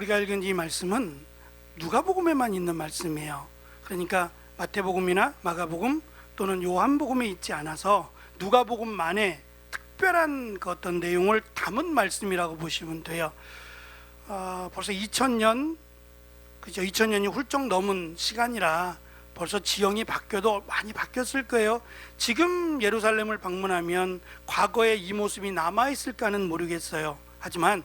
우리가 읽은 이 말씀은 누가복음에만 있는 말씀이에요. 그러니까 마태복음이나 마가복음 또는 요한복음에 있지 않아서 누가복음만의 특별한 그 어떤 내용을 담은 말씀이라고 보시면 돼요. 벌써 2000년, 그죠? 2000년이 훌쩍 넘은 시간이라 벌써 지형이 바뀌어도 많이 바뀌었을 거예요. 지금 예루살렘을 방문하면 과거의 이 모습이 남아있을까는 모르겠어요. 하지만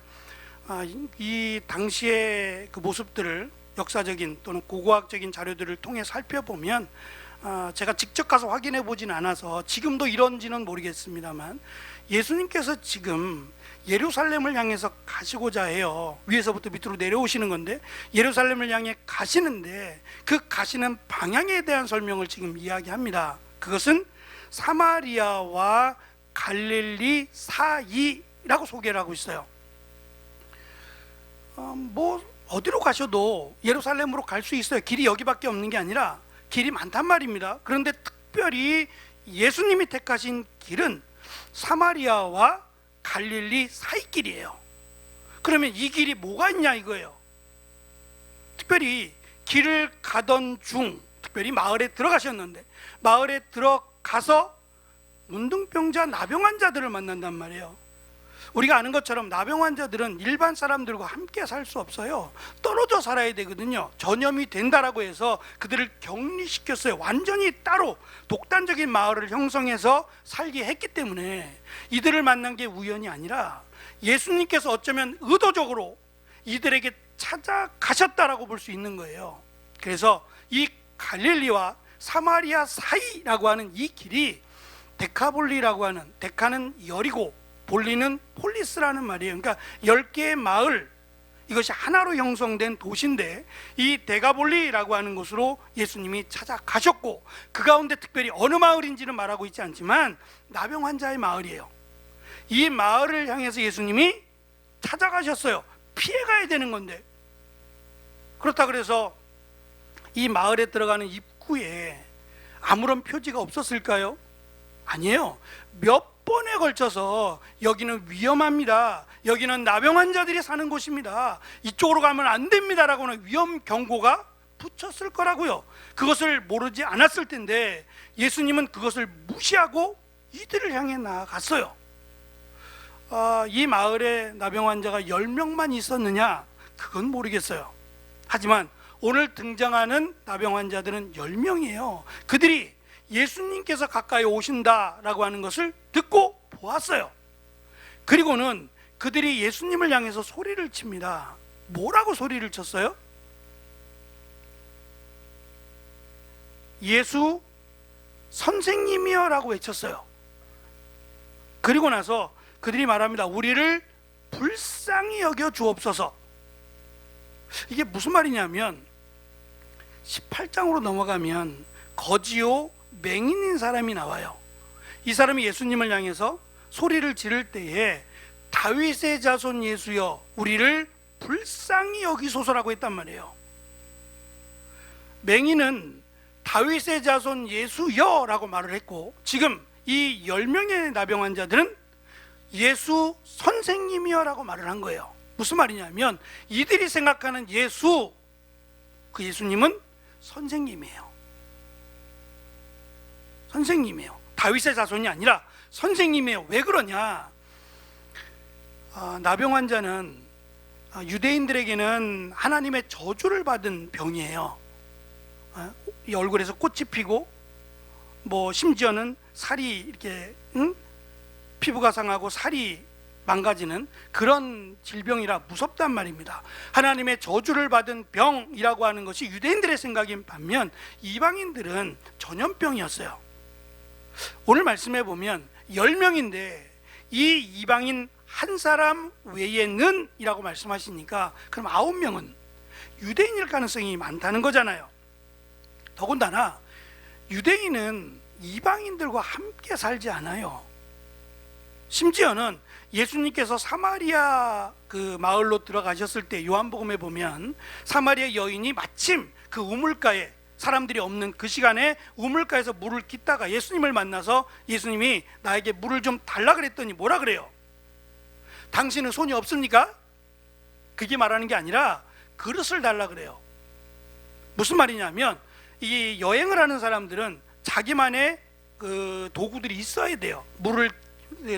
이 당시의 그 모습들을 역사적인 또는 고고학적인 자료들을 통해 살펴보면 제가 직접 가서 확인해 보진 않아서 지금도 이런지는 모르겠습니다만 예수님께서 지금 예루살렘을 향해서 가시고자 해요. 위에서부터 밑으로 내려오시는 건데 예루살렘을 향해 가시는데 그 가시는 방향에 대한 설명을 지금 이야기합니다. 그것은 사마리아와 갈릴리 사이라고 소개를 하고 있어요. 뭐 어디로 가셔도 예루살렘으로 갈 수 있어요. 길이 여기밖에 없는 게 아니라 길이 많단 말입니다. 그런데 특별히 예수님이 택하신 길은 사마리아와 갈릴리 사이길이에요. 그러면 이 길이 뭐가 있냐 이거예요. 특별히 길을 가던 중, 특별히 마을에 들어가셨는데 마을에 들어가서 문둥병자, 나병 환자들을 만난단 말이에요. 우리가 아는 것처럼 나병 환자들은 일반 사람들과 함께 살 수 없어요. 떨어져 살아야 되거든요. 전염이 된다라고 해서 그들을 격리시켰어요. 완전히 따로 독단적인 마을을 형성해서 살게 했기 때문에 이들을 만난 게 우연이 아니라 예수님께서 어쩌면 의도적으로 이들에게 찾아가셨다라고 볼 수 있는 거예요. 그래서 이 갈릴리와 사마리아 사이라고 하는 이 길이 데카볼리라고 하는, 데카는 여리고 볼리는 폴리스라는 말이에요. 그러니까 10개의 마을, 이것이 하나로 형성된 도시인데 이 데가볼리라고 하는 곳으로 예수님이 찾아가셨고 그 가운데 특별히 어느 마을인지는 말하고 있지 않지만 나병 환자의 마을이에요. 이 마을을 향해서 예수님이 찾아가셨어요. 피해가야 되는 건데. 그렇다 그래서 이 마을에 들어가는 입구에 아무런 표지가 없었을까요? 아니에요. 몇 번에 걸쳐서 여기는 위험합니다, 여기는 나병 환자들이 사는 곳입니다, 이쪽으로 가면 안 됩니다라고 하는 위험 경고가 붙였을 거라고요. 그것을 모르지 않았을 텐데 예수님은 그것을 무시하고 이들을 향해 나아갔어요. 이 마을에 나병 환자가 10명만 있었느냐? 그건 모르겠어요. 하지만 오늘 등장하는 나병 환자들은 10명이에요. 그들이 예수님께서 가까이 오신다라고 하는 것을 듣고 보았어요. 그리고는 그들이 예수님을 향해서 소리를 칩니다. 뭐라고 소리를 쳤어요? 예수 선생님이여 라고 외쳤어요. 그리고 나서 그들이 말합니다. 우리를 불쌍히 여겨 주옵소서. 이게 무슨 말이냐면 18장으로 넘어가면 거지요 맹인인 사람이 나와요. 이 사람이 예수님을 향해서 소리를 지를 때에 다윗의 자손 예수여 우리를 불쌍히 여기소서라고 했단 말이에요. 맹인은 다윗의 자손 예수여 라고 말을 했고 지금 이 10명의 나병 환자들은 예수 선생님이여 라고 말을 한 거예요. 무슨 말이냐면 이들이 생각하는 예수, 그 예수님은 선생님이에요. 선생님이에요. 다윗의 자손이 아니라 선생님이에요. 왜 그러냐? 나병 환자는 유대인들에게는 하나님의 저주를 받은 병이에요. 이 얼굴에서 꽃이 피고 뭐 심지어는 살이 이렇게 피부가 상하고 살이 망가지는 그런 질병이라 무섭단 말입니다. 하나님의 저주를 받은 병이라고 하는 것이 유대인들의 생각인 반면 이방인들은 전염병이었어요. 오늘 말씀해 보면 10명인데 이 이방인 한 사람 외에는 이라고 말씀하시니까 그럼 9명은 유대인일 가능성이 많다는 거잖아요. 더군다나 유대인은 이방인들과 함께 살지 않아요. 심지어는 예수님께서 사마리아 그 마을로 들어가셨을 때 요한복음에 보면 사마리아 여인이 마침 그 우물가에 사람들이 없는 그 시간에 우물가에서 물을 깃다가 예수님을 만나서 예수님이 나에게 물을 좀 달라 그랬더니 뭐라 그래요? 당신은 손이 없습니까? 그게 말하는 게 아니라 그릇을 달라 그래요. 무슨 말이냐면 이 여행을 하는 사람들은 자기만의 그 도구들이 있어야 돼요. 물을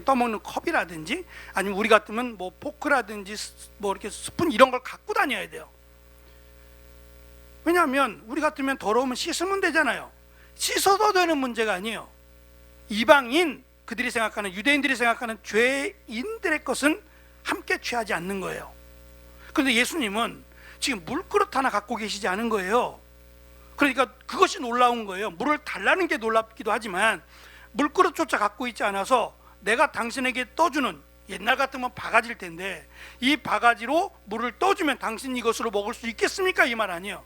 떠먹는 컵이라든지 아니면 우리 같으면 뭐 포크라든지 뭐 이렇게 스푼 이런 걸 갖고 다녀야 돼요. 왜냐하면 우리 같으면 더러우면 씻으면 되잖아요. 씻어도 되는 문제가 아니에요. 이방인, 그들이 생각하는, 유대인들이 생각하는 죄인들의 것은 함께 취하지 않는 거예요. 그런데 예수님은 지금 물그릇 하나 갖고 계시지 않은 거예요. 그러니까 그것이 놀라운 거예요. 물을 달라는 게 놀랍기도 하지만 물그릇조차 갖고 있지 않아서 내가 당신에게 떠주는, 옛날 같으면 바가지일 텐데 이 바가지로 물을 떠주면 당신 이것으로 먹을 수 있겠습니까? 이 말 아니에요.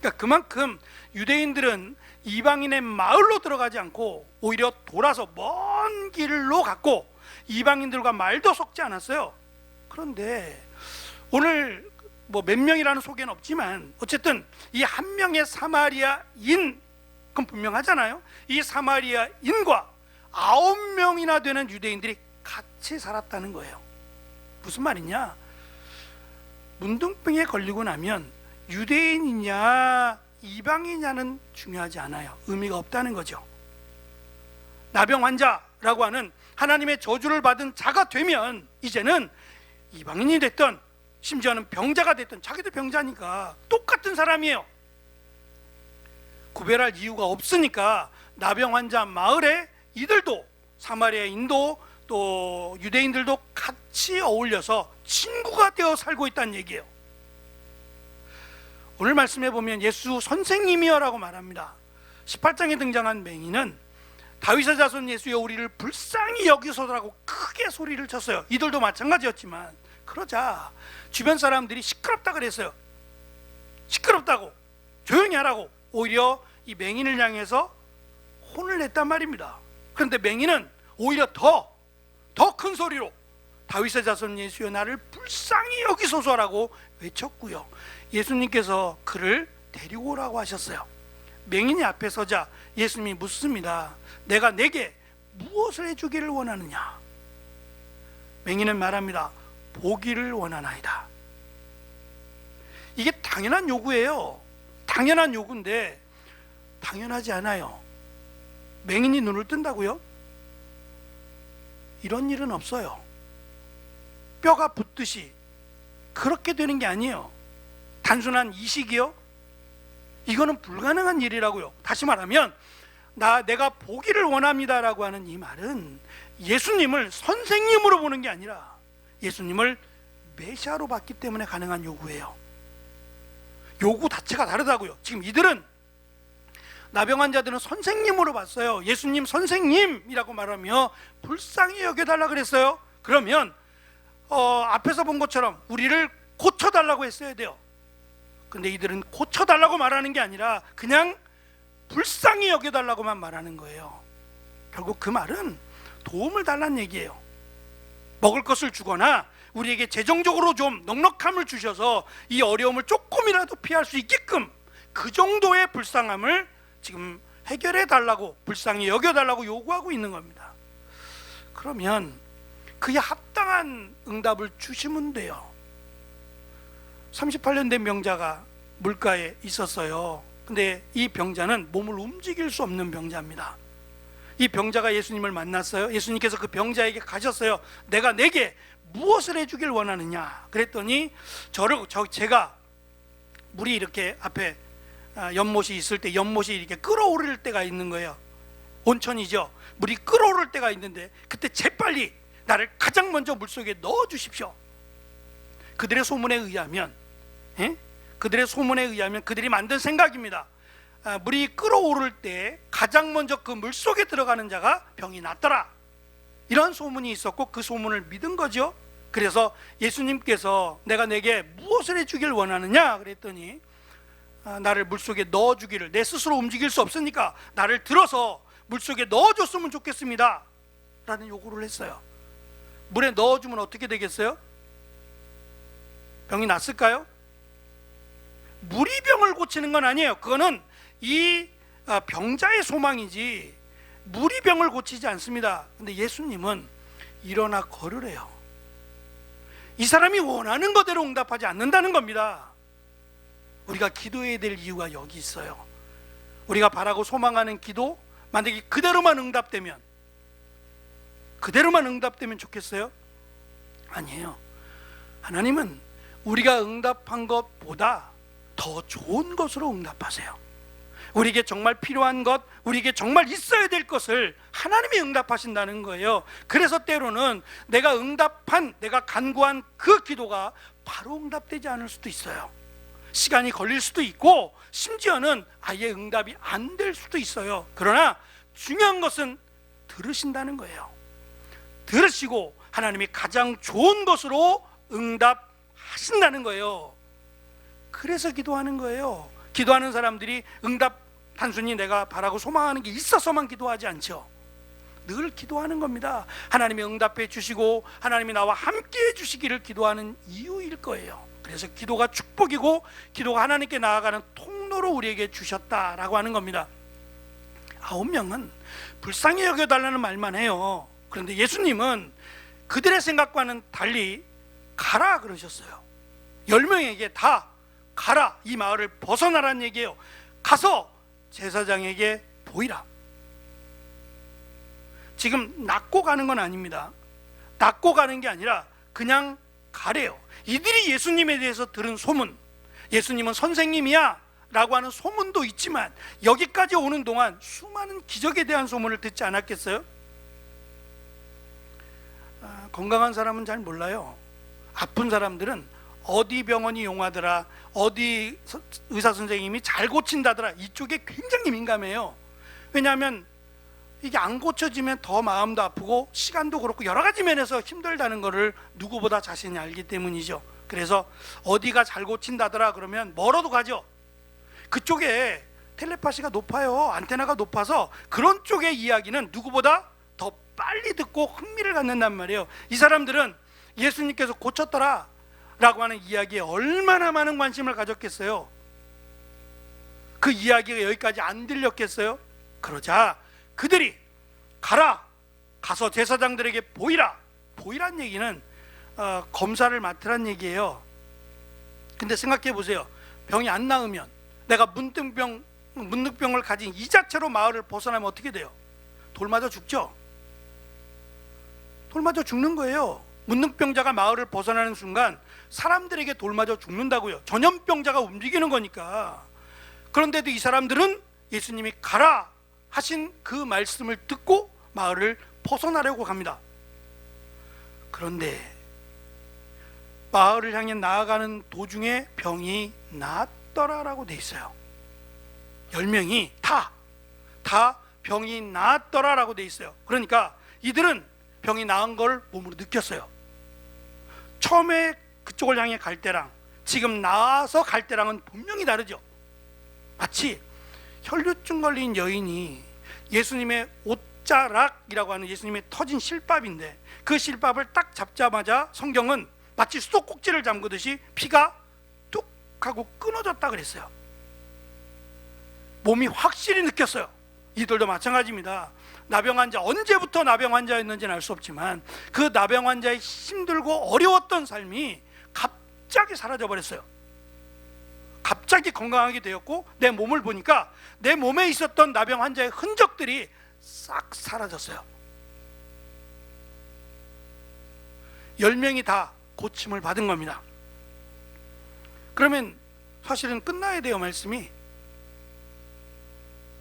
그러니까 그만큼 유대인들은 이방인의 마을로 들어가지 않고 오히려 돌아서 먼 길로 갔고 이방인들과 말도 섞지 않았어요. 그런데 오늘 뭐 몇 명이라는 소개는 없지만 어쨌든 이 한 명의 사마리아인, 그건 분명하잖아요. 이 사마리아인과 9명이나 되는 유대인들이 같이 살았다는 거예요. 무슨 말이냐? 문둥병에 걸리고 나면 유대인이냐 이방인이냐는 중요하지 않아요. 의미가 없다는 거죠. 나병 환자라고 하는 하나님의 저주를 받은 자가 되면 이제는 이방인이 됐던 심지어는 병자가 됐던, 자기도 병자니까 똑같은 사람이에요. 구별할 이유가 없으니까 나병 환자 마을에 이들도, 사마리아인도 또 유대인들도 같이 어울려서 친구가 되어 살고 있다는 얘기예요. 오늘 말씀해 보면 예수 선생님이여 라고 말합니다. 18장에 등장한 맹인은 다윗의 자손 예수여 우리를 불쌍히 여기소서라고 크게 소리를 쳤어요. 이들도 마찬가지였지만 그러자 주변 사람들이 시끄럽다 그랬어요. 시끄럽다고, 조용히 하라고 오히려 이 맹인을 향해서 혼을 냈단 말입니다. 그런데 맹인은 오히려 더 큰 소리로 다윗의 자손 예수여 나를 불쌍히 여기소서라고 외쳤고요. 예수님께서 그를 데리고 오라고 하셨어요. 맹인이 앞에 서자 예수님이 묻습니다. 내가 내게 무엇을 해주기를 원하느냐? 맹인은 말합니다. 보기를 원하나이다. 이게 당연한 요구예요. 당연한 요구인데 당연하지 않아요. 맹인이 눈을 뜬다고요? 이런 일은 없어요. 뼈가 붙듯이 그렇게 되는 게 아니에요. 단순한 이식이요? 이거는 불가능한 일이라고요. 다시 말하면 내가 보기를 원합니다라고 하는 이 말은 예수님을 선생님으로 보는 게 아니라 예수님을 메시아로 봤기 때문에 가능한 요구예요. 요구 자체가 다르다고요. 지금 이들은 나병 환자들은 선생님으로 봤어요. 예수님 선생님이라고 말하며 불쌍히 여겨달라 그랬어요. 그러면 앞에서 본 것처럼 우리를 고쳐달라고 했어야 돼요. 근데 이들은 고쳐달라고 말하는 게 아니라 그냥 불쌍히 여겨달라고만 말하는 거예요. 결국 그 말은 도움을 달라는 얘기예요. 먹을 것을 주거나 우리에게 재정적으로 좀 넉넉함을 주셔서 이 어려움을 조금이라도 피할 수 있게끔 그 정도의 불쌍함을 지금 해결해 달라고, 불쌍히 여겨달라고 요구하고 있는 겁니다. 그러면 그에 합당한 응답을 주시면 돼요. 38년 된 병자가 물가에 있었어요. 근데 이 병자는 몸을 움직일 수 없는 병자입니다. 이 병자가 예수님을 만났어요. 예수님께서 그 병자에게 가셨어요. 내가 내게 무엇을 해주길 원하느냐? 그랬더니 제가 물이 이렇게 앞에 연못이 있을 때 연못이 이렇게 끓어오를 때가 있는 거예요. 온천이죠. 물이 끓어오를 때가 있는데 그때 재빨리 나를 가장 먼저 물속에 넣어 주십시오. 그들의 소문에 의하면 그들이 만든 생각입니다. 물이 끓어오를 때 가장 먼저 그 물속에 들어가는 자가 병이 낫더라, 이런 소문이 있었고 그 소문을 믿은 거죠. 그래서 예수님께서 내가 내게 무엇을 해주길 원하느냐 그랬더니 나를 물속에 넣어주기를, 내 스스로 움직일 수 없으니까 나를 들어서 물속에 넣어줬으면 좋겠습니다 라는 요구를 했어요. 물에 넣어주면 어떻게 되겠어요? 병이 낫을까요? 물이 병을 고치는 건 아니에요. 그거는 이 병자의 소망이지 물이 병을 고치지 않습니다. 근데 예수님은 일어나 걸으래요. 이 사람이 원하는 거대로 응답하지 않는다는 겁니다. 우리가 기도해야 될 이유가 여기 있어요. 우리가 바라고 소망하는 기도, 만약에 그대로만 응답되면 좋겠어요? 아니에요. 하나님은 우리가 응답한 것보다 더 좋은 것으로 응답하세요. 우리에게 정말 필요한 것, 우리에게 정말 있어야 될 것을 하나님이 응답하신다는 거예요. 그래서 때로는 내가 간구한 그 기도가 바로 응답되지 않을 수도 있어요. 시간이 걸릴 수도 있고, 심지어는 아예 응답이 안 될 수도 있어요. 그러나 중요한 것은 들으신다는 거예요. 들으시고 하나님이 가장 좋은 것으로 응답하신다는 거예요. 그래서 기도하는 거예요. 기도하는 사람들이 단순히 내가 바라고 소망하는 게 있어서만 기도하지 않죠. 늘 기도하는 겁니다. 하나님이 응답해 주시고 하나님이 나와 함께 해 주시기를 기도하는 이유일 거예요. 그래서 기도가 축복이고 기도가 하나님께 나아가는 통로로 우리에게 주셨다라고 하는 겁니다. 9명은 불쌍히 여겨달라는 말만 해요. 그런데 예수님은 그들의 생각과는 달리 가라 그러셨어요. 10명에게 다 가라, 이 마을을 벗어나라는 얘기예요. 가서 제사장에게 보이라. 지금 낚고 가는 건 아닙니다. 낚고 가는 게 아니라 그냥 가래요. 이들이 예수님에 대해서 들은 소문, 예수님은 선생님이야 라고 하는 소문도 있지만 여기까지 오는 동안 수많은 기적에 대한 소문을 듣지 않았겠어요? 건강한 사람은 잘 몰라요. 아픈 사람들은 어디 병원이 용하더라, 어디 의사 선생님이 잘 고친다더라, 이쪽에 굉장히 민감해요. 왜냐하면 이게 안 고쳐지면 더 마음도 아프고 시간도 그렇고 여러 가지 면에서 힘들다는 것을 누구보다 자신이 알기 때문이죠. 그래서 어디가 잘 고친다더라 그러면 멀어도 가죠. 그쪽에 텔레파시가 높아요. 안테나가 높아서 그런 쪽의 이야기는 누구보다 더 빨리 듣고 흥미를 갖는단 말이에요. 이 사람들은 예수님께서 고쳤더라 라고 하는 이야기에 얼마나 많은 관심을 가졌겠어요. 그 이야기가 여기까지 안 들렸겠어요? 그러자 그들이 가라, 가서 제사장들에게 보이라. 보이란 얘기는 검사를 맡으란 얘기예요. 근데 생각해 보세요. 병이 안 나으면, 내가 문득병을 가진 이 자체로 마을을 벗어나면 어떻게 돼요? 돌 맞아 죽죠. 돌 맞아 죽는 거예요. 문득병자가 마을을 벗어나는 순간 사람들에게 돌 맞아 죽는다고요. 전염병자가 움직이는 거니까. 그런데도 이 사람들은 예수님이 가라 하신 그 말씀을 듣고 마을을 벗어나려고 갑니다. 그런데 마을을 향해 나아가는 도중에 병이 나았더라라고 돼 있어요. 10명이 다 병이 나았더라라고 돼 있어요. 그러니까 이들은 병이 나은 걸 몸으로 느꼈어요. 처음에 그쪽을 향해 갈 때랑 지금 나아서 갈 때랑은 분명히 다르죠. 마치 혈류증 걸린 여인이 예수님의 옷자락이라고 하는 예수님의 터진 실밥인데, 그 실밥을 딱 잡자마자 성경은 마치 수도꼭지를 잠그듯이 피가 뚝 하고 끊어졌다 그랬어요. 몸이 확실히 느꼈어요. 이들도 마찬가지입니다. 나병 환자, 언제부터 나병 환자였는지는 알 수 없지만 그 나병 환자의 힘들고 어려웠던 삶이 갑자기 사라져 버렸어요. 갑자기 건강하게 되었고, 내 몸을 보니까 내 몸에 있었던 나병 환자의 흔적들이 싹 사라졌어요. 10명이 다 고침을 받은 겁니다. 그러면 사실은 끝나야 돼요. 말씀이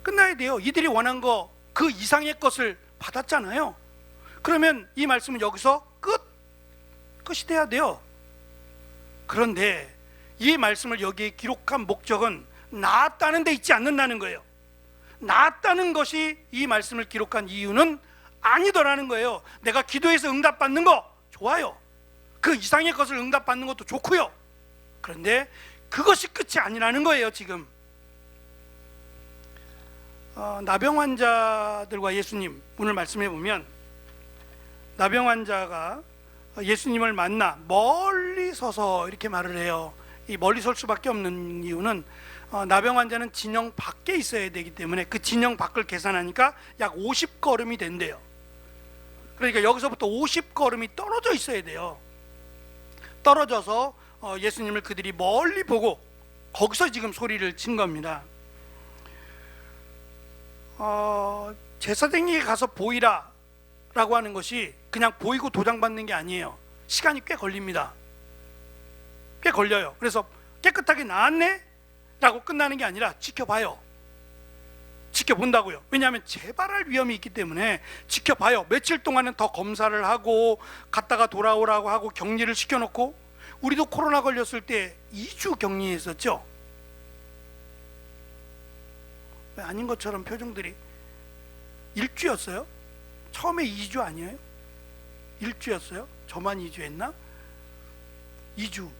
끝나야 돼요. 이들이 원한 거 그 이상의 것을 받았잖아요. 그러면 이 말씀은 여기서 끝이 돼야 돼요. 그런데 이 말씀을 여기에 기록한 목적은 나았다는 데 있지 않는다는 거예요. 나았다는 것이 이 말씀을 기록한 이유는 아니더라는 거예요. 내가 기도해서 응답받는 거 좋아요. 그 이상의 것을 응답받는 것도 좋고요. 그런데 그것이 끝이 아니라는 거예요. 지금 나병 환자들과 예수님, 오늘 말씀해 보면 나병 환자가 예수님을 만나 멀리 서서 이렇게 말을 해요. 이 멀리 설 수밖에 없는 이유는 나병 환자는 진영 밖에 있어야 되기 때문에 그 진영 밖을 계산하니까 약 50걸음이 된대요. 그러니까 여기서부터 50걸음이 떨어져 있어야 돼요. 떨어져서 예수님을 그들이 멀리 보고 거기서 지금 소리를 친 겁니다. 제사장에게 가서 보이라 라고 하는 것이 그냥 보이고 도장 받는 게 아니에요. 시간이 꽤 걸립니다. 꽤 걸려요. 그래서 깨끗하게 나았네? 라고 끝나는 게 아니라 지켜봐요. 지켜본다고요. 왜냐하면 재발할 위험이 있기 때문에 지켜봐요. 며칠 동안은 더 검사를 하고 갔다가 돌아오라고 하고 격리를 시켜놓고, 우리도 코로나 걸렸을 때 2주 격리했었죠. 왜 아닌 것처럼 표정들이. 1주였어요? 처음에 2주 아니에요? 1주였어요? 저만 2주 했나? 2주였어요.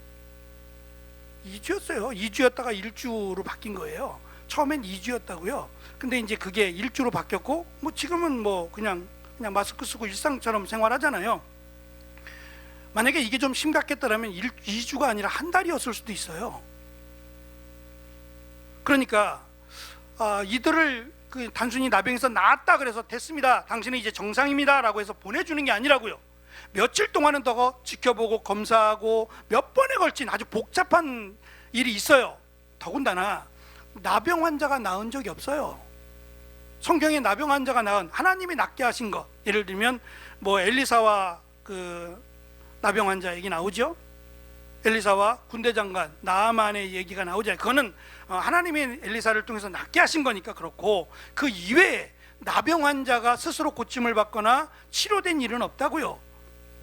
2주였다가 1주로 바뀐 거예요. 처음엔 2주였다고요. 근데 이제 그게 1주로 바뀌었고, 뭐 지금은 뭐 그냥 마스크 쓰고 일상처럼 생활하잖아요. 만약에 이게 좀 심각했더라면 2주가 아니라 한 달이었을 수도 있어요. 그러니까 이들을 단순히 나병에서 나았다 그래서 됐습니다, 당신은 이제 정상입니다 라고 해서 보내주는 게 아니라고요. 며칠 동안은 더 지켜보고 검사하고 몇 번에 걸친 아주 복잡한 일이 있어요. 더군다나 나병 환자가 나은 적이 없어요. 성경에 나병 환자가 나은, 하나님이 낫게 하신 것, 예를 들면 뭐 엘리사와 그 나병 환자 얘기 나오죠. 엘리사와 군대 장관 나아만의 얘기가 나오잖아요. 그거는 하나님이 엘리사를 통해서 낫게 하신 거니까 그렇고, 그 이외에 나병 환자가 스스로 고침을 받거나 치료된 일은 없다고요.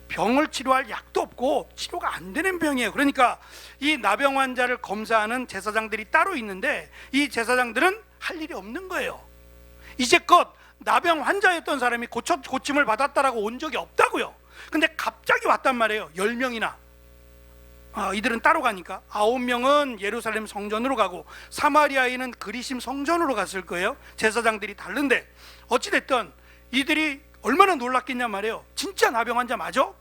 병을 치료할 약도 없고 치료가 안 되는 병이에요. 그러니까 이 나병 환자를 검사하는 제사장들이 따로 있는데, 이 제사장들은 할 일이 없는 거예요. 이제껏 나병 환자였던 사람이 고침을 받았다라고 온 적이 없다고요. 근데 갑자기 왔단 말이에요. 10명이나. 이들은 따로 가니까 9명은 예루살렘 성전으로 가고 사마리아인은 그리심 성전으로 갔을 거예요. 제사장들이 다른데 어찌됐든 이들이 얼마나 놀랐겠냐 말이에요. 진짜 나병 환자 맞아?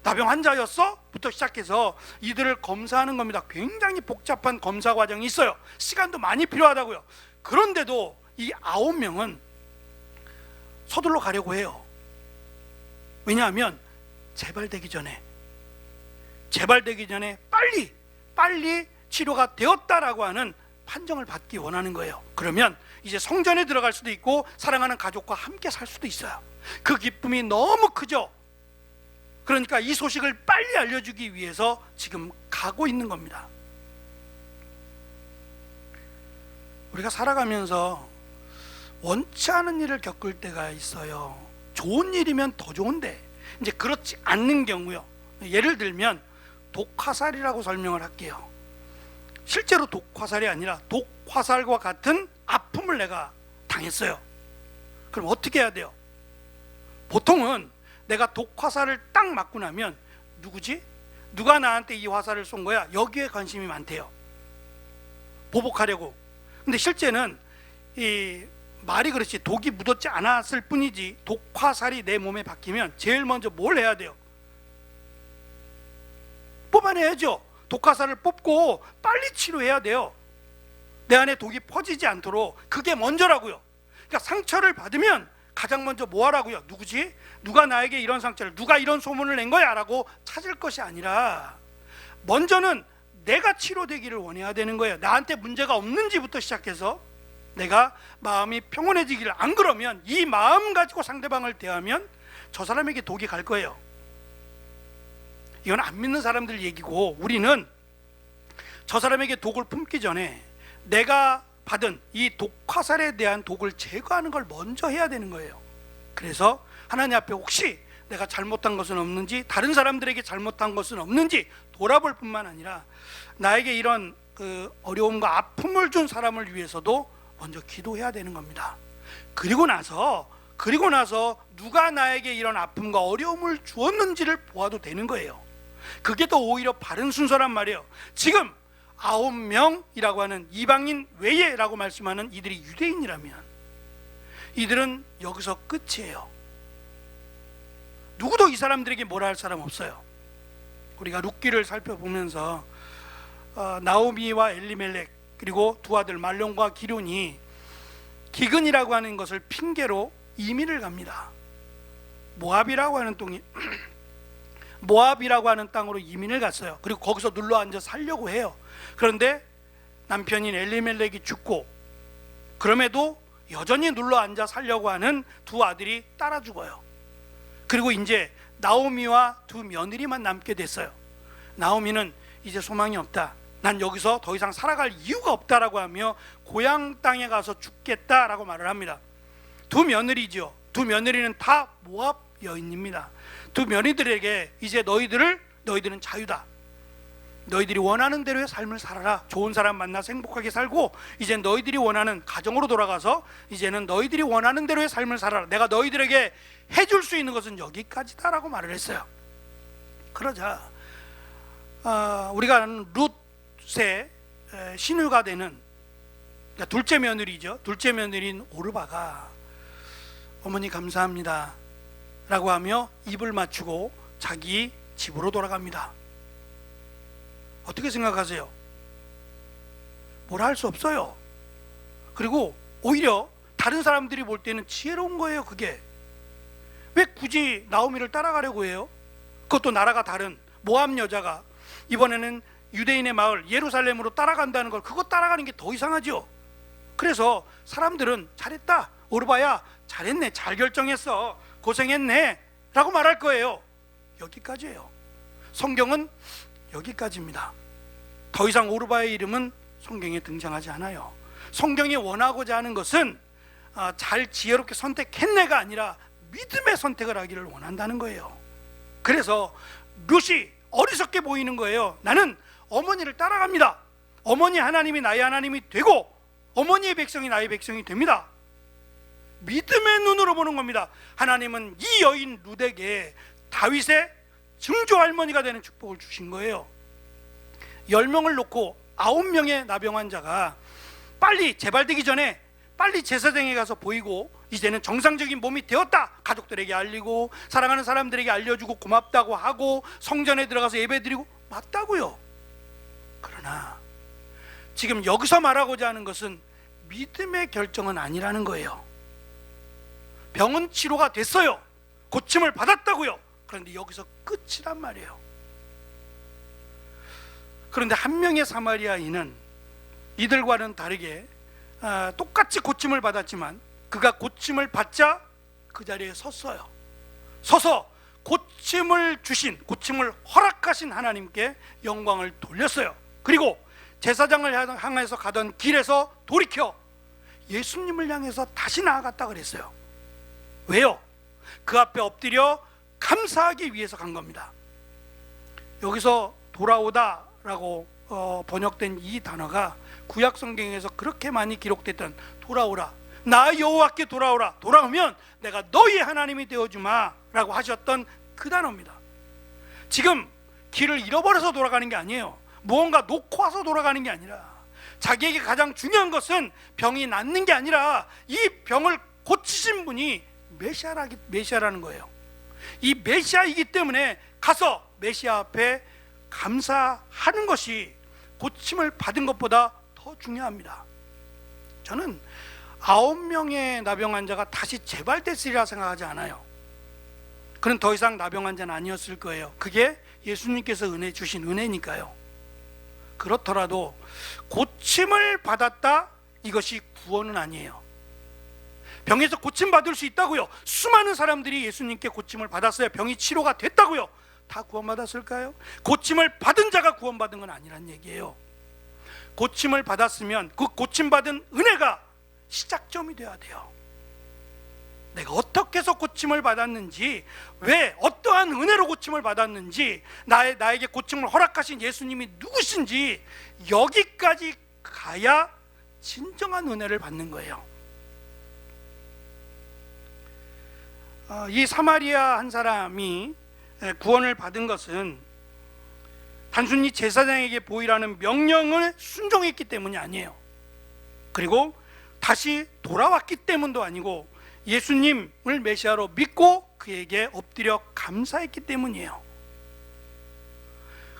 나병 환자였어? 부터 시작해서 이들을 검사하는 겁니다. 굉장히 복잡한 검사 과정이 있어요. 시간도 많이 필요하다고요. 그런데도 이 9명은 서둘러 가려고 해요. 왜냐하면 재발되기 전에 빨리 치료가 되었다라고 하는 판정을 받기 원하는 거예요. 그러면 이제 성전에 들어갈 수도 있고 사랑하는 가족과 함께 살 수도 있어요. 그 기쁨이 너무 크죠. 그러니까 이 소식을 빨리 알려주기 위해서 지금 가고 있는 겁니다. 우리가 살아가면서 원치 않은 일을 겪을 때가 있어요. 좋은 일이면 더 좋은데 이제 그렇지 않는 경우요. 예를 들면 독화살이라고 설명을 할게요. 실제로 독화살이 아니라 독화살과 같은 아픔을 내가 당했어요. 그럼 어떻게 해야 돼요? 보통은 내가 독화살을 딱 맞고 나면 누구지? 누가 나한테 이 화살을 쏜 거야? 여기에 관심이 많대요. 보복하려고. 근데 실제는 이 말이 그렇지 독이 묻었지 않았을 뿐이지, 독화살이 내 몸에 박히면 제일 먼저 뭘 해야 돼요? 뽑아내야죠. 독화살을 뽑고 빨리 치료해야 돼요. 내 안에 독이 퍼지지 않도록. 그게 먼저라고요. 그러니까 상처를 받으면 가장 먼저 뭐 하라고요? 누구지? 누가 나에게 이런 상처를, 누가 이런 소문을 낸 거야? 라고 찾을 것이 아니라 먼저는 내가 치료되기를 원해야 되는 거예요. 나한테 문제가 없는지부터 시작해서 내가 마음이 평온해지기를. 안 그러면 이 마음 가지고 상대방을 대하면 저 사람에게 독이 갈 거예요. 이건 안 믿는 사람들 얘기고, 우리는 저 사람에게 독을 품기 전에 내가 받은 이 독화살에 대한 독을 제거하는 걸 먼저 해야 되는 거예요. 그래서 하나님 앞에 혹시 내가 잘못한 것은 없는지, 다른 사람들에게 잘못한 것은 없는지 돌아볼 뿐만 아니라 나에게 이런 그 어려움과 아픔을 준 사람을 위해서도 먼저 기도해야 되는 겁니다. 그리고 나서 누가 나에게 이런 아픔과 어려움을 주었는지를 보아도 되는 거예요. 그게 더 오히려 바른 순서란 말이에요. 지금 9명이라고 하는 이방인 외에라고 말씀하는 이들이 유대인이라면 이들은 여기서 끝이에요. 누구도 이 사람들에게 뭐라 할 사람 없어요. 우리가 룻기를 살펴보면서 나오미와 엘리멜렉 그리고 두 아들 말론과 기론이 기근이라고 하는 것을 핑계로 이민을 갑니다. 모압이라고 하는 땅으로 이민을 갔어요. 그리고 거기서 눌러 앉아 살려고 해요. 그런데 남편인 엘리멜렉이 죽고, 그럼에도 여전히 눌러 앉아 살려고 하는 두 아들이 따라 죽어요. 그리고 이제 나오미와 두 며느리만 남게 됐어요. 나오미는 이제 소망이 없다, 난 여기서 더 이상 살아갈 이유가 없다라고 하며 고향 땅에 가서 죽겠다라고 말을 합니다. 두 며느리죠. 두 며느리는 다 모압 여인입니다. 두 며느리들에게 이제 너희들은 자유다, 너희들이 원하는 대로의 삶을 살아라, 좋은 사람 만나서 행복하게 살고, 이제 너희들이 원하는 가정으로 돌아가서 이제는 너희들이 원하는 대로의 삶을 살아라, 내가 너희들에게 해줄 수 있는 것은 여기까지다라고 말을 했어요. 그러자 우리가 아는 룻의 시누가 되는, 그러니까 둘째 며느리죠. 둘째 며느리인 오르바가 어머니 감사합니다 라고 하며 입을 맞추고 자기 집으로 돌아갑니다. 어떻게 생각하세요? 뭐라 할 수 없어요. 그리고 오히려 다른 사람들이 볼 때는 지혜로운 거예요. 그게 왜 굳이 나오미를 따라가려고 해요? 그것도 나라가 다른 모압 여자가 이번에는 유대인의 마을 예루살렘으로 따라간다는 걸, 그거 따라가는 게 더 이상하죠. 그래서 사람들은 잘했다, 오르바야 잘했네, 잘 결정했어, 고생했네 라고 말할 거예요. 여기까지예요. 성경은 여기까지입니다. 더 이상 오르바의 이름은 성경에 등장하지 않아요. 성경이 원하고자 하는 것은 잘 지혜롭게 선택했네가 아니라 믿음의 선택을 하기를 원한다는 거예요. 그래서 룻이 어리석게 보이는 거예요. 나는 어머니를 따라갑니다. 어머니 하나님이 나의 하나님이 되고 어머니의 백성이 나의 백성이 됩니다. 믿음의 눈으로 보는 겁니다. 하나님은 이 여인 룻에게 다윗의 증조 할머니가 되는 축복을 주신 거예요. 10명을 놓고 9명의 나병 환자가 빨리 재발되기 전에 빨리 제사장에 가서 보이고, 이제는 정상적인 몸이 되었다, 가족들에게 알리고 사랑하는 사람들에게 알려주고 고맙다고 하고 성전에 들어가서 예배드리고, 맞다고요. 그러나 지금 여기서 말하고자 하는 것은 믿음의 결정은 아니라는 거예요. 병은 치료가 됐어요. 고침을 받았다고요. 그런데 여기서 끝이란 말이에요. 그런데 한 명의 사마리아인은 이들과는 다르게 똑같이 고침을 받았지만 그가 고침을 받자 그 자리에 섰어요. 서서 고침을 주신, 고침을 허락하신 하나님께 영광을 돌렸어요. 그리고 제사장을 향해서 가던 길에서 돌이켜 예수님을 향해서 다시 나아갔다 그랬어요. 왜요? 그 앞에 엎드려 감사하기 위해서 간 겁니다. 여기서 돌아오다 라고 번역된 이 단어가 구약 성경에서 그렇게 많이 기록됐던 돌아오라, 나 여호와께 돌아오라, 돌아오면 내가 너희의 하나님이 되어주마 라고 하셨던 그 단어입니다. 지금 길을 잃어버려서 돌아가는 게 아니에요. 무언가 놓고 와서 돌아가는 게 아니라, 자기에게 가장 중요한 것은 병이 낫는 게 아니라 이 병을 고치신 분이 메시아라는 거예요. 이 메시아이기 때문에 가서 메시아 앞에 감사하는 것이 고침을 받은 것보다 더 중요합니다. 저는 9명의 나병 환자가 다시 재발됐으리라 생각하지 않아요. 그는 더 이상 나병 환자는 아니었을 거예요. 그게 예수님께서 은혜 주신 은혜니까요. 그렇더라도 고침을 받았다, 이것이 구원은 아니에요. 병에서 고침받을 수 있다고요. 수많은 사람들이 예수님께 고침을 받았어요. 병이 치료가 됐다고요. 다 구원받았을까요? 고침을 받은 자가 구원받은 건 아니란 얘기예요. 고침을 받았으면 그 고침받은 은혜가 시작점이 돼야 돼요. 내가 어떻게 해서 고침을 받았는지, 왜 어떠한 은혜로 고침을 받았는지, 나에게 고침을 허락하신 예수님이 누구신지, 여기까지 가야 진정한 은혜를 받는 거예요. 이 사마리아 한 사람이 구원을 받은 것은 단순히 제사장에게 보이라는 명령을 순종했기 때문이 아니에요. 그리고 다시 돌아왔기 때문도 아니고 예수님을 메시아로 믿고 그에게 엎드려 감사했기 때문이에요.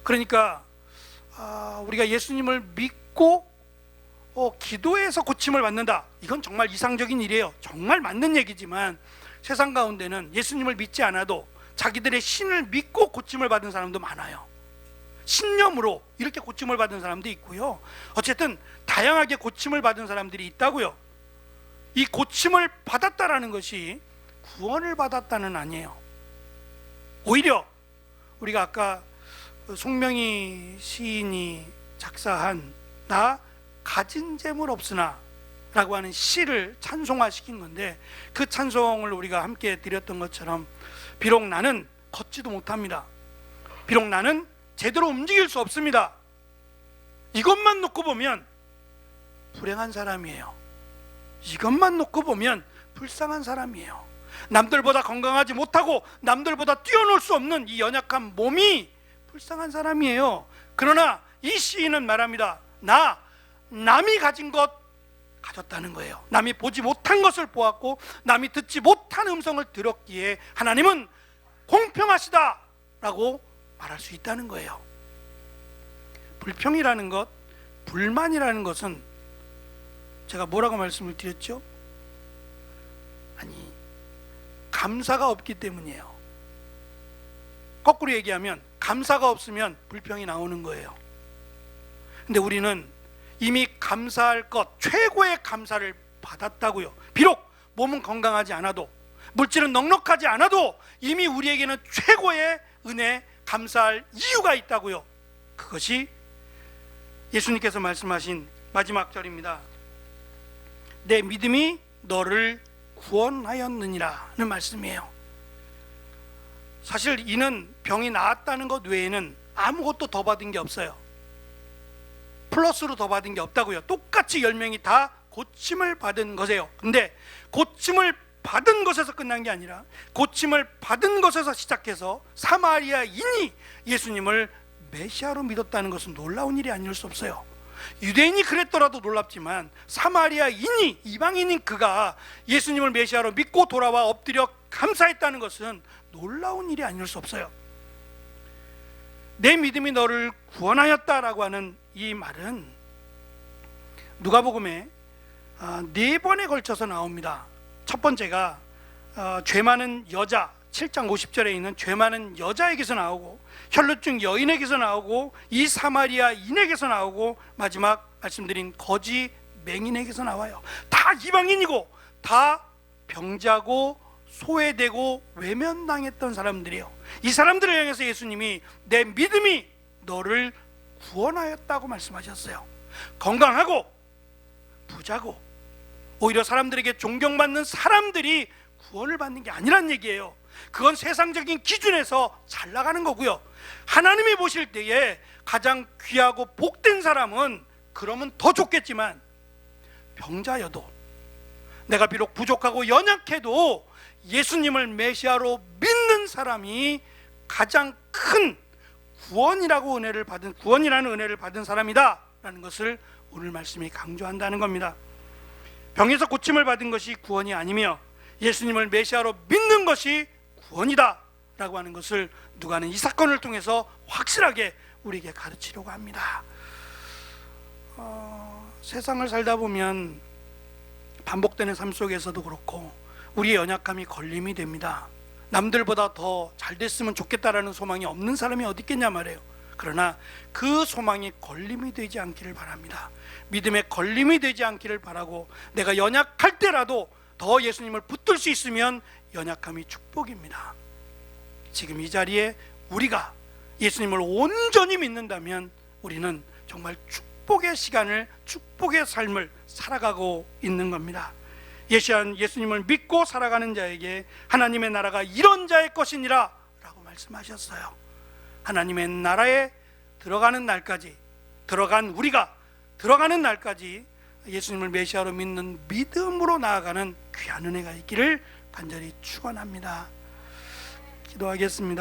그러니까 우리가 예수님을 믿고 기도해서 고침을 받는다, 이건 정말 이상적인 일이에요. 정말 맞는 얘기지만 세상 가운데는 예수님을 믿지 않아도 자기들의 신을 믿고 고침을 받은 사람도 많아요. 신념으로 이렇게 고침을 받은 사람도 있고요. 어쨌든 다양하게 고침을 받은 사람들이 있다고요. 이 고침을 받았다라는 것이 구원을 받았다는 아니에요. 오히려 우리가 아까 송명희 시인이 작사한 나 가진 재물 없으나 라고 하는 시를 찬송화시킨 건데, 그 찬송을 우리가 함께 드렸던 것처럼 비록 나는 걷지도 못합니다. 비록 나는 제대로 움직일 수 없습니다. 이것만 놓고 보면 불행한 사람이에요. 이것만 놓고 보면 불쌍한 사람이에요. 남들보다 건강하지 못하고 남들보다 뛰어놀 수 없는 이 연약한 몸이 불쌍한 사람이에요. 그러나 이 시인은 말합니다. 남이 가진 것 가졌다는 거예요. 남이 보지 못한 것을 보았고 남이 듣지 못한 음성을 들었기에 하나님은 공평하시다 라고 말할 수 있다는 거예요. 불평이라는 것, 불만이라는 것은 제가 뭐라고 말씀을 드렸죠? 아니, 감사가 없기 때문이에요. 거꾸로 얘기하면 감사가 없으면 불평이 나오는 거예요. 근데 우리는 이미 감사할 것, 최고의 감사를 받았다고요. 비록 몸은 건강하지 않아도, 물질은 넉넉하지 않아도 이미 우리에게는 최고의 은혜, 감사할 이유가 있다고요. 그것이 예수님께서 말씀하신 마지막 절입니다. 내 믿음이 너를 구원하였느니라는 말씀이에요. 사실 이는 병이 나았다는 것 외에는 아무것도 더 받은 게 없어요. 플러스로 더 받은 게 없다고요. 똑같이 10명이 다 고침을 받은 것이에요. 근데 고침을 받은 것에서 끝난 게 아니라 고침을 받은 것에서 시작해서 사마리아인이 예수님을 메시아로 믿었다는 것은 놀라운 일이 아닐 수 없어요. 유대인이 그랬더라도 놀랍지만 사마리아인이, 이방인인 그가 예수님을 메시아로 믿고 돌아와 엎드려 감사했다는 것은 놀라운 일이 아닐 수 없어요. 내 믿음이 너를 구원하였다라고 하는 이 말은 누가복음에 4번에 걸쳐서 나옵니다. 첫 번째가 죄 많은 여자, 7장 50절에 있는 죄 많은 여자에게서 나오고, 혈루증 여인에게서 나오고, 이 사마리아인에게서 나오고, 마지막 말씀드린 거지 맹인에게서 나와요. 다 이방인이고 다 병자고 소외되고 외면당했던 사람들이에요. 이 사람들을 향해서 예수님이 내 믿음이 너를 구원하였다고 말씀하셨어요. 건강하고 부자고 오히려 사람들에게 존경받는 사람들이 구원을 받는 게 아니란 얘기예요. 그건 세상적인 기준에서 잘 나가는 거고요. 하나님이 보실 때에 가장 귀하고 복된 사람은 그러면 더 좋겠지만, 병자여도 내가 비록 부족하고 연약해도 예수님을 메시아로 믿는 사람이 가장 큰 구원이라는 은혜를 받은 사람이다 라는 것을 오늘 말씀이 강조한다는 겁니다. 병에서 고침을 받은 것이 구원이 아니며 예수님을 메시아로 믿는 것이 구원이다 라고 하는 것을 누가는 이 사건을 통해서 확실하게 우리에게 가르치려고 합니다. 세상을 살다 보면 반복되는 삶 속에서도 그렇고 우리의 연약함이 걸림이 됩니다. 남들보다 더 잘 됐으면 좋겠다라는 소망이 없는 사람이 어디 있겠냐 말이에요. 그러나 그 소망이 걸림이 되지 않기를 바랍니다. 믿음에 걸림이 되지 않기를 바라고, 내가 연약할 때라도 더 예수님을 붙들 수 있으면 연약함이 축복입니다. 지금 이 자리에 우리가 예수님을 온전히 믿는다면 우리는 정말 축복의 시간을, 축복의 삶을 살아가고 있는 겁니다. 예수님을 믿고 살아가는 자에게 하나님의 나라가 이런 자의 것이니라 라고 말씀하셨어요. 하나님의 나라에 들어가는 날까지, 우리가 들어가는 날까지 예수님을 메시아로 믿는 믿음으로 나아가는 귀한 은혜가 있기를 간절히 축원합니다. 기도하겠습니다.